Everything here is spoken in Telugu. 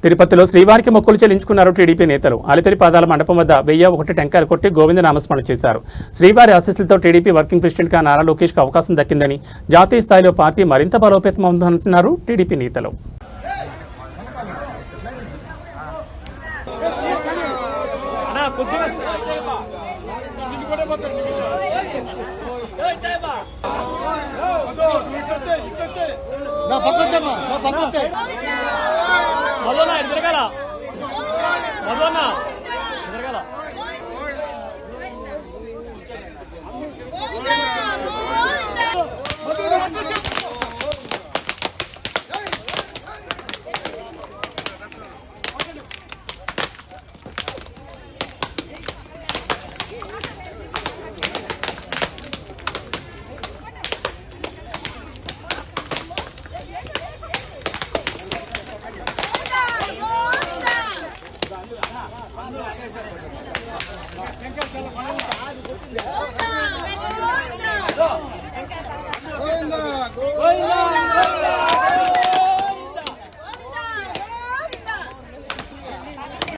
తిరుపతిలో శ్రీవారికి మొక్కులు చెల్లించుకున్నారు టీడీపీ నేతలు. అలిపిరి పాదాల మండపం వద్ద 1001 టెంకాయలు కొట్టి గోవింద నామస్మరణ చేశారు. శ్రీవారి ఆశీస్సులతో టీడీపీ వర్కింగ్ ప్రెసిడెంట్గా నారా లోకేష్కు అవకాశం దక్కిందని, జాతీయ స్థాయిలో పార్టీ మరింత బలోపేతమవుతుందంటున్నారు టీడీపీ నేతలు. Venga,